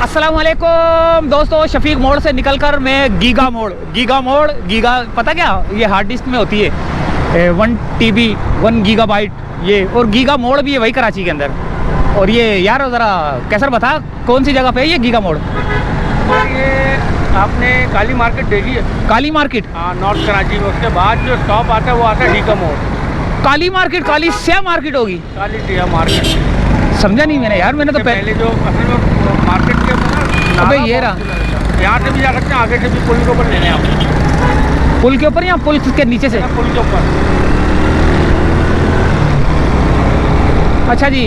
अस्सलाम वालेकुम दोस्तों, शफीक मोड़ से निकलकर मैं गीगा मोड़ पता क्या ये हार्ड डिस्क में होती है 1 TB 1 गीगाबाइट ये, और गीगा मोड़ भी है वही कराची के अंदर। और ये यार ज़रा कैसर बता कौन सी जगह पे है ये गीगा मोड़? ये आपने काली मार्केट देखी है? काली मार्केट, हाँ, नॉर्थ कराची में। उसके बाद जो स्टॉप आता है वो आता है ढीका मोड़। काली मार्केट, काली स्या मार्केट होगी? काली सिया मार्केट समझा नहीं मैंने यार, मैंने तो पहले जो असल में मार्केट के ऊपर अबे ये रहा, यहाँ से भी जा सकते हैं, आगे से भी पुल के ऊपर लेने आप। पुल के ऊपर या पुल के नीचे से? पुल के ऊपर। अच्छा जी,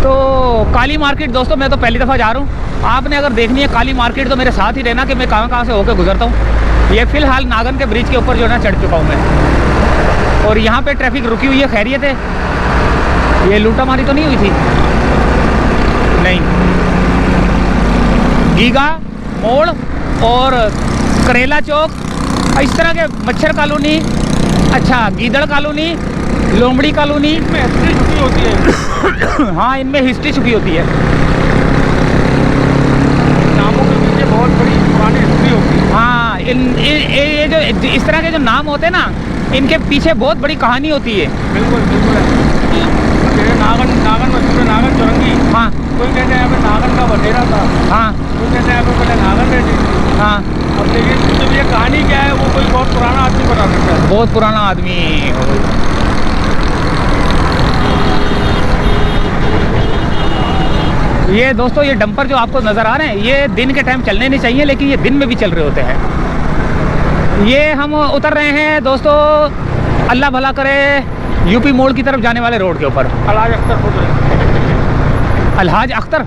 तो काली मार्केट दोस्तों मैं तो पहली दफ़ा जा रहा हूँ। आपने अगर देखनी है काली मार्केट तो मेरे साथ ही रहना कि मैं कहाँ से होकर गुजरता हूँ। ये फ़िलहाल नागन के ब्रिज के ऊपर जो है ना चढ़ चुका हूँ मैं, और यहाँ पे ट्रैफिक रुकी हुई है। खैरियत है? ये लूटा मारी तो नहीं हुई थी? नहीं। गीगा मोड़ और करेला चौक, इस तरह के मच्छर कॉलोनी, अच्छा गीदड़ कॉलोनी, लोमड़ी कॉलोनी, इनमें हिस्ट्री छुपी होती है। हाँ, इनमें हिस्ट्री छुपी होती है। नामों के पीछे बहुत बड़ी पुरानी हिस्ट्री होती है। हाँ, ये जो इस तरह के जो नाम होते हैं ना, इनके पीछे बहुत बड़ी कहानी होती है। बिल्कुल बिल्कुल। जैसे नागन मशहूर है, नागन चौरंगी। हाँ, कोई कहते हैं यहाँ पे नागन का बसेरा था। हाँ, कोई कहते हैं यहाँ पे पहले नागन रहती थी। हाँ। अब देखिए जब ये कहानी क्या है वो कोई बहुत पुराना आदमी बता सकता है। बहुत पुराना आदमी। ये दोस्तों ये डंपर जो आपको नज़र आ रहे हैं ये दिन के टाइम चलने नहीं चाहिए, लेकिन ये दिन में भी चल रहे होते हैं। ये हम उतर रहे हैं दोस्तों, अल्लाह भला करे, यूपी मोड़ की तरफ जाने वाले रोड के ऊपर। अलहाज अख्तर खुद है। अलहाज अख्तर,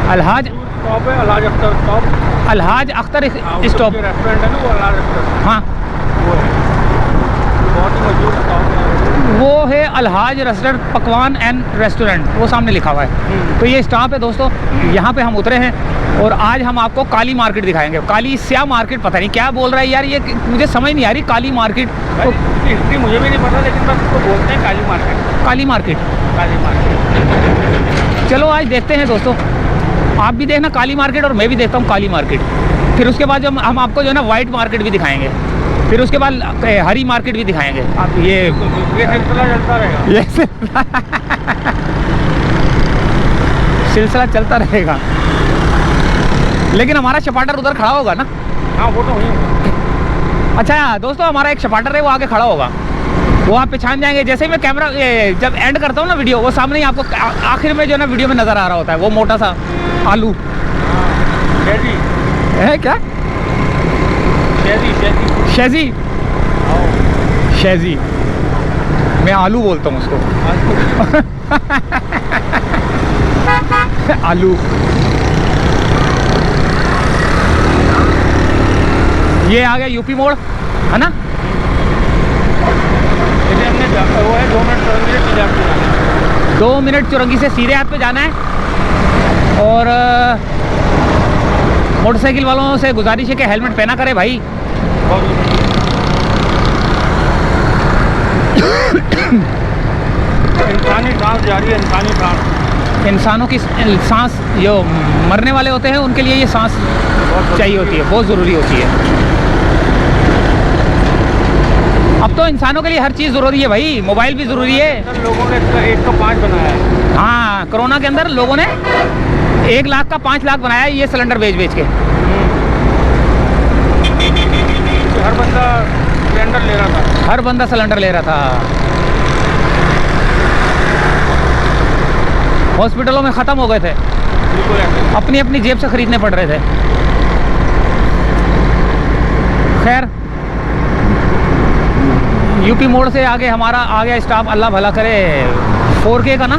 अलहाज स्टॉप है, Alhaj Akhtar stop. Alhaj Akhtar stop. Restaurant है ना वो अलहाज अख्तर। हाँ, वो है, बहुत ही मशहूर स्टॉप है। वो है अलहाज रेस्टोरेंट, पकवान एंड रेस्टोरेंट, वो सामने लिखा हुआ है। तो ये स्टॉप है दोस्तों, यहाँ पे हम उतरे हैं और आज हम आपको काली मार्केट दिखाएंगे। काली स्या मार्केट, पता नहीं क्या बोल रहा है यार ये, मुझे समझ नहीं आ रही। काली मार्केट तो हिस्ट्री मुझे भी नहीं पता, लेकिन बस उसको बोलते हैं काली मार्केट। काली मार्केट, काली मार्केट। चलो आज देखते हैं दोस्तों, आप भी देखना काली मार्केट और मैं भी देखता हूँ काली मार्केट। फिर उसके बाद जो हम आपको जो है ना वाइट मार्केट भी दिखाएंगे, फिर उसके बाद हरी मार्केट भी दिखाएंगे। आप ये सिलसिला चलता रहेगा। ये सिलसिला चलता रहेगा, लेकिन हमारा चपाटर उधर खड़ा होगा ना? हाँ, वो तो हुई। अच्छा दोस्तों, हमारा एक चपाटर है वो आगे खड़ा होगा, वो आप पहचान जाएंगे। जैसे ही मैं कैमरा जब एंड करता हूँ ना वीडियो, वो सामने ही आपको आखिर में जो है ना वीडियो में नज़र आ रहा होता है, वो मोटा सा आलू है। क्या? शेजी, शेजी, मैं आलू बोलता हूँ उसको। आलू। ये आ गया यूपी मोड़, है ना? हमने वो है 2 मिनट चौरंगी से सीधे हाथ पे जाना है। 2 मिनट चौरंगी से सीधे हाथ पे जाना है। और मोटरसाइकिल वालों से गुजारिश है कि हेलमेट पहना करे भाई। इंसानी सांस जारी है, इंसानी सांस। इंसानों की सांस जो मरने वाले होते हैं उनके लिए ये सांस चाहिए होती है, बहुत ज़रूरी होती है। अब तो इंसानों के लिए हर चीज़ ज़रूरी है भाई, मोबाइल भी ज़रूरी है। लोगों ने 105 बनाया है। हाँ, कोरोना के अंदर लोगों ने 1 लाख का 5 लाख बनाया ये सिलेंडर बेच के। हर बंदा सिलेंडर ले रहा था। हर बंदा सिलेंडर ले रहा था। हॉस्पिटलों में ख़त्म हो गए थे, अपनी अपनी जेब से ख़रीदने पड़ रहे थे। खैर, यूपी मोड़ से आगे हमारा आ गया स्टॉप, अल्लाह भला करे 4K का ना,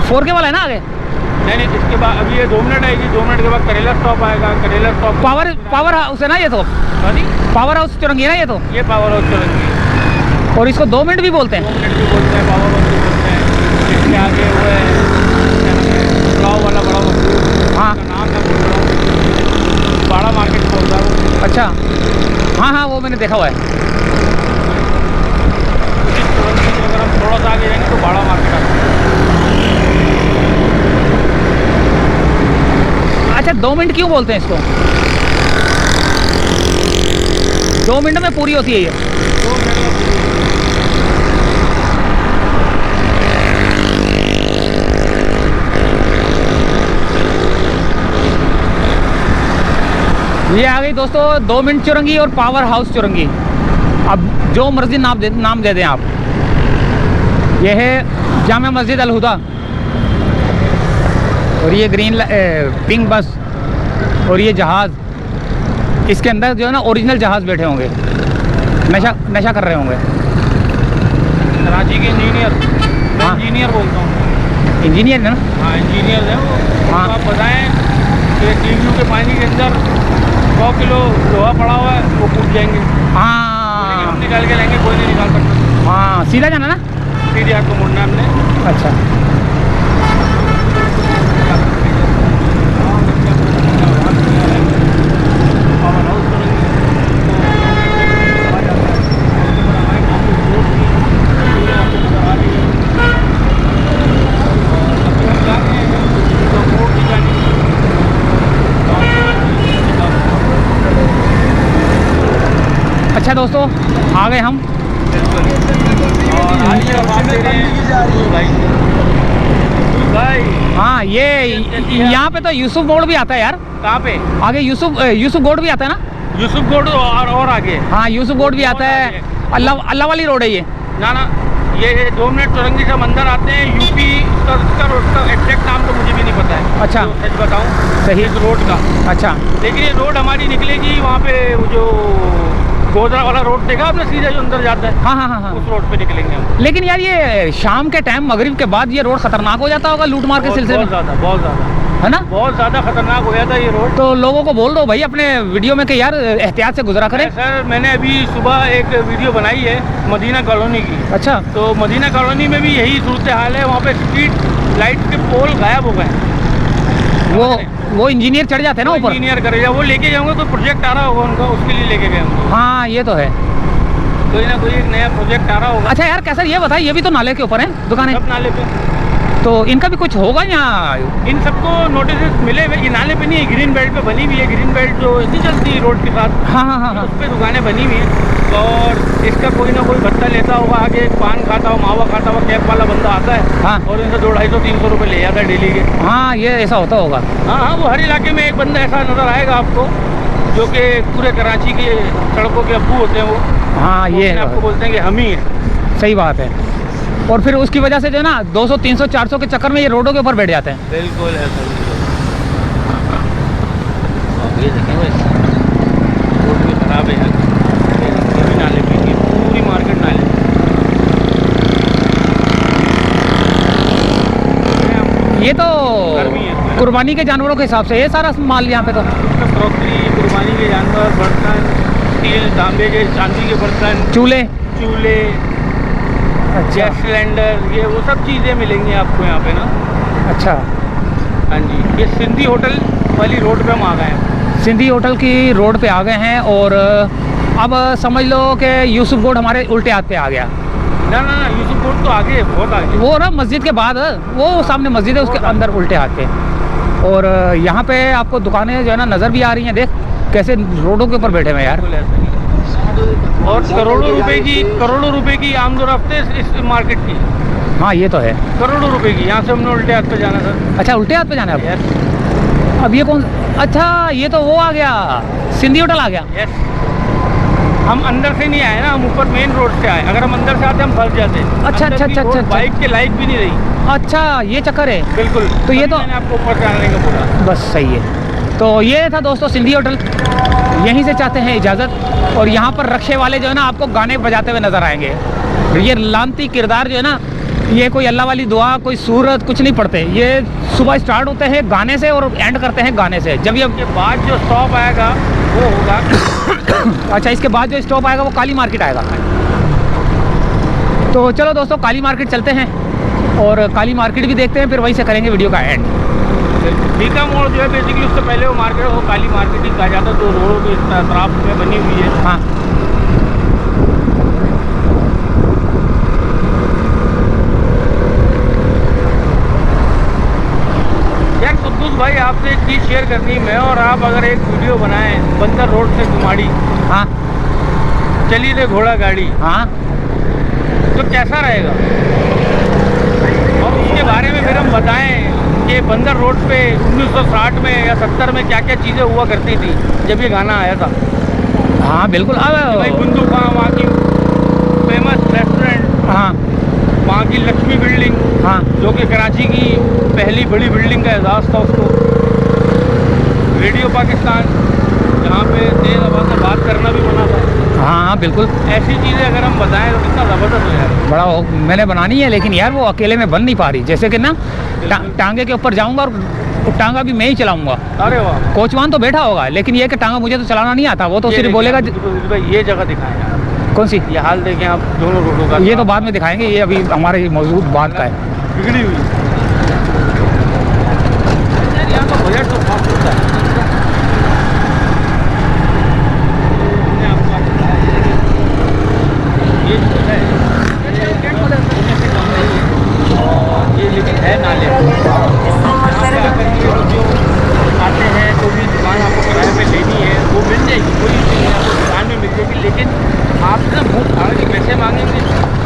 4K वाला है ना आगे? नहीं, इसके बाद अभी ये 2 मिनट आएगी, 2 मिनट के बाद करेला स्टॉप आएगा। करेला स्टॉप पावर हाउस है ना ये तो? पावर हाउस चौरंगी है ना ये तो? ये पावर हाउस चौरंगी। और इसको 2 मिनट भी बोलते हैं? 2 मिनट भी बोलते हैं, पावर हाउस भी बोलते हैं। इसके आगे वो है पुलाव वाला बड़ा मशहूर, हाँ, नाम है बड़ा मार्केट बोलता है। अच्छा, हाँ हाँ, वो मैंने देखा हुआ है। अगर हम थोड़ा सा आगे जाएंगे तो बड़ा मार्केट आता है। 2 मिनट क्यों बोलते हैं इसको? 2 मिनट में पूरी होती है ये। 2 मिनट में पूरी। ये आ गई दोस्तों 2 मिनट चुरंगी और पावर हाउस चुरंगी। अब जो मर्जी नाम दे दें आप। ये है जामा मस्जिद अल हुदा और ये पिंक बस और ये जहाज़। इसके अंदर जो है ना ओरिजिनल जहाज़ बैठे होंगे, नशा कर रहे होंगे। कराची के इंजीनियर, मैं हाँ। इंजीनियर बोलता हूँ। इंजीनियर है ना? हाँ इंजीनियर है वो। हाँ। आप बताएं कि टीवीओ के पानी के अंदर 100 किलो लोहा पड़ा हुआ है, वो कूद जाएंगे। हाँ हम निकाल के लाएंगे, कोई नहीं निकाल सकता। हाँ, सीधा जाना ना? सीधे आपको मुड़ना हमने। अच्छा। अच्छा दोस्तों, आ गए हम। हाँ, ये यहाँ पे तो यूसुफ गोड भी आता है यार। कहाँ पे? आगे यूसुफ गोड भी आता है ना? यूसुफ गोड और आगे। हाँ, यूसुफ गोड भी आता है। अल्लाह वाली रोड है ये। ना ना, ये 2 मिनट चुरंगी से हम अंदर आते हैं। यूपी का रोड का एग्जैक्ट नाम तो मुझे भी नहीं पता है। अच्छा। तो सच बताऊँ, सही। इस रोड का। अच्छा। लेकिन ये रोड हमारी निकलेगी वहाँ पे, वो जो गोदरा वाला रोड देखा आपने, सीधा जो अंदर जाता है। हाँ हाँ हाँ हाँ। उस रोड पे निकलेंगे हम। लेकिन यार ये शाम के टाइम मगरिब के बाद ये रोड खतरनाक हो जाता होगा लूटमार के सिलसिले में, बहुत ज़्यादा है ना? बहुत ज़्यादा खतरनाक हो जाता है ये रोड। तो लोगों को बोल दो भाई अपने वीडियो में कि यार एहतियात से गुजरा करें। सर मैंने अभी सुबह एक वीडियो बनाई है मदीना कॉलोनी की। अच्छा। तो मदीना कॉलोनी में भी यही सूरत हाल है। वहाँ पे स्ट्रीट लाइट के पोल गायब हो गए। वो इंजीनियर चढ़ जाते हैं ना ऊपर। इंजीनियर करेगा, वो लेके जाऊंगा, कोई प्रोजेक्ट आ रहा होगा उनका, उसके लिए लेके गए होंगे। हाँ, ये तो है। कोई ना कोई एक नया प्रोजेक्ट आ रहा होगा। अच्छा यार, कैसा ये बताइए, ये भी तो नाले के ऊपर है दुकानें, सब नाले पे। तो इनका भी कुछ होगा या? इन सबको नोटिस मिले हुए। ये नाले पे नहीं है, ग्रीन बेल्ट पे बनी हुई है। ग्रीन बेल्ट जो नहीं चलती रोड के साथ, हाँ हाँ हाँ हाँ। उस पर दुकानें बनी हुई हैं। और इसका कोई ना कोई भत्ता लेता होगा। आगे पान खाता हुआ, मावा खाता हुआ कैब वाला बंदा आता है। हाँ। और इनसे 200-250-300 रुपये ले जाता है डेली के। हाँ, ये ऐसा होता होगा। हाँ हाँ, वो हर इलाके में एक बंदा ऐसा नज़र आएगा आपको, जो कि पूरे कराची के सड़कों के अब्बू होते हैं वो। हाँ, वो ये अपने आपको बोलते हैं कि हम ही हैं। सही बात है। और फिर उसकी वजह से जो है ना 200 300 400 के चक्कर में ये रोडों के ऊपर बैठ जाते हैं। बिल्कुल है सर। ये देखें बस, रोड भी खराब है यार। ये भी नाले पे, ये पूरी मार्केट नाले पे। ये तो गर्मी है। कुर्बानी के जानवरों के हिसाब से ये सारा माल यहाँ पे तो क्रॉकरी, कुर्बानी के जानवर, बर्तन, स्टील, तांबे के, चांदी के बर्तन, चूल्हे। चूल्हे, गैस सिलेंडर, ये वो सब चीज़ें मिलेंगी आपको यहाँ पे ना। अच्छा। हाँ जी, ये सिंधी होटल वाली रोड पे हम आ गए हैं। सिंधी होटल की रोड पे आ गए हैं और अब समझ लो कि यूसुफ गोड हमारे उल्टे हाथ पे आ गया। ना ना ना, यूसुफ कोट तो आगे है, बहुत आगे। वो ना मस्जिद के बाद वो सामने मस्जिद है, उसके अंदर उल्टे हाथ पे। और यहाँ पे आपको दुकानें जो है ना नज़र भी आ रही हैं। देख कैसे रोडों के ऊपर बैठे हुए हैं यार। बिल्कुल ऐसा ही है। और करोड़ों रुपए की आमदोरफ्त है इस मार्केट की। हाँ, ये तो है। करोड़ों रुपए की। यहाँ से हमने उल्टे हाथ पे जाना था। अच्छा, उल्टे हाथ पे जाना है यस अब। अब ये कौन? अच्छा, ये तो वो आ गया, सिंधी होटल आ गया। यस। हम अंदर से नहीं आए ना, हम ऊपर मेन रोड से आए। अगर हम अंदर से आते हम फंस जाते। अच्छा, अंदर अच्छा, की अच्छा, रोड अच्छा। बाइक के लायक भी नहीं रही। अच्छा, ये चक्कर है। बिल्कुल। तो ये तभी तो मैंने आपको ऊपर से आने का बोला। बस सही है। तो ये था दोस्तों सिंधी होटल। यहीं से चाहते हैं इजाज़त। और यहाँ पर रक्शे वाले जो है ना आपको गाने बजाते हुए नज़र आएंगे। ये लानती किरदार जो है ना, ये कोई अल्लाह वाली दुआ, कोई सूरत कुछ नहीं पढ़ते। ये सुबह स्टार्ट होते हैं गाने से और एंड करते हैं गाने से। जब ये के बाद जो स्टॉप आएगा वो होगा अच्छा, इसके बाद जो स्टॉप आएगा वो काली मार्केट आएगा। तो चलो दोस्तों, काली मार्केट चलते हैं और काली मार्केट भी देखते हैं, फिर वहीं से करेंगे वीडियो का एंड। ठीका मोड़ जो है बेसिकली, उससे पहले वो मार्केट वो काली मार्केट ही कहा जाता है। तो रोडों के तरफ में बनी हुई है। हाँ, यार कुद्दूस भाई आपसे एक चीज़ शेयर करनी है मैं और आप, अगर एक वीडियो बनाएं बंदर रोड से कुमाड़ी, हाँ चली रे घोड़ा गाड़ी, हाँ तो कैसा रहेगा? और उसके बारे में फिर हम बताएं कि बंदर रोड पे 1960 में या 70 में क्या क्या चीज़ें हुआ करती थी जब ये गाना आया था। हाँ बिल्कुल। भाई अब बुंदू खां वहाँ की फेमस रेस्टोरेंट, हाँ वहाँ की लक्ष्मी बिल्डिंग, हाँ जो कि कराची की पहली बड़ी बिल्डिंग का एजाज़ था उसको, रेडियो पाकिस्तान जहाँ पे तेज़ आवाज़ से बात करना भी मना था। हाँ हाँ बिल्कुल। ऐसी चीज़ें अगर हम बताएं तो कितना ज़बरदस्त हो जाएगा। बड़ा हो, मैंने बनानी है, लेकिन यार वो अकेले में बन नहीं पा रही। जैसे कि ना टांगे के ऊपर जाऊंगा और टांगा भी मैं ही चलाऊंगा। अरे वाह, कोचवान तो बैठा होगा, लेकिन ये कि टांगा मुझे तो चलाना नहीं आता, वो तो ये सिर्फ देखिए बोलेगा। आप, भाई ये जगह दिखाएं यार, कौन सी? ये हाल देखें आप दोनों रोडों का। ये तो बाद में दिखाएंगे, ये अभी हमारे मौजूद बात का है। बिगड़ी हुई यार, यहाँ का बजट तो बहुत होता है। मैंने आपको आज बताया ये जो है ये लेकिन है नाले, यहाँ पे आकर के जो आते हैं तो भी दुकान आपको किराए पे लेनी है वो मिल जाएगी, कोई नहीं है, आपको दुकान में मिल जाएगी। लेकिन आप ना मुँह फाड़ के पैसे मांगेंगे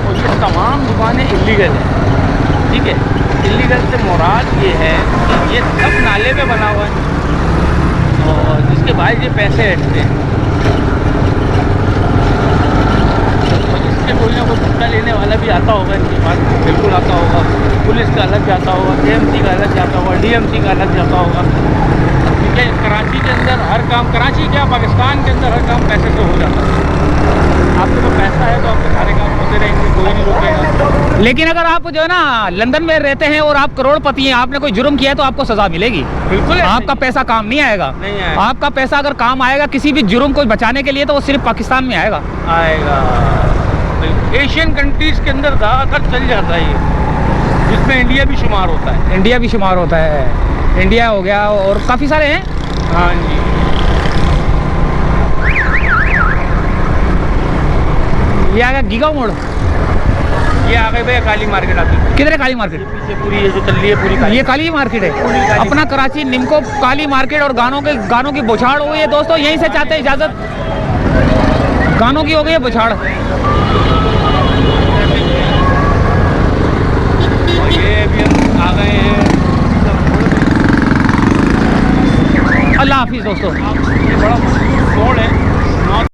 और ये तमाम दुकानें इलीगल हैं, ठीक है। इलीगल से मुराद ये है कि ये सब नाले में बना हुआ है और जिसके बाद ये पैसे हटते हैं और इसके कोई ना कोई भुट्टा लेने वाला भी आता होगा, इनके पास बिल्कुल आता होगा। पुलिस का अलग जाता होगा, KMC का अलग जाता होगा, DMC का अलग जाता होगा, ठीक है। कराची के अंदर हर काम, कराची क्या पाकिस्तान के अंदर हर काम पैसे से हो जाता है। आपके पास पैसा है तो आपके सारे काम होते रहेंगे, कोई नहीं रोकेगा। लेकिन अगर आप जो है ना लंदन में रहते हैं और आप करोड़पति हैं, आपने कोई जुर्म किया है तो आपको सजा मिलेगी। बिल्कुल आपका पैसा काम नहीं आएगा। नहीं आएगा। आपका पैसा अगर काम आएगा किसी भी जुर्म को बचाने के लिए, तो वो सिर्फ पाकिस्तान में आएगा। आएगा। एशियन कंट्रीज़ के अंदर ज़्यादातर चल जाता है ये, जिसमें इंडिया भी शुमार होता है। इंडिया भी शुमार होता है, इंडिया हो गया और काफ़ी सारे हैं। हाँ जी। ये आ गया गीगा मोड़। ये आ गए भैया काली मार्केट आती है। किधर है काली मार्केट? पीछे पूरी ये जो चल रही है पूरी काली। ये काली मार्केट है। पूरी काली। अपना कराची निमको काली मार्केट और गानों की बौछाड़ हुई है दोस्तों। यहीं से चाहते हैं इजाज़त, गानों की हो गई है बौछाड़। और ये भी हम आ गए हैं। अल्लाह हाफिज़ दोस्तों। ये बड़ा मोड़ है।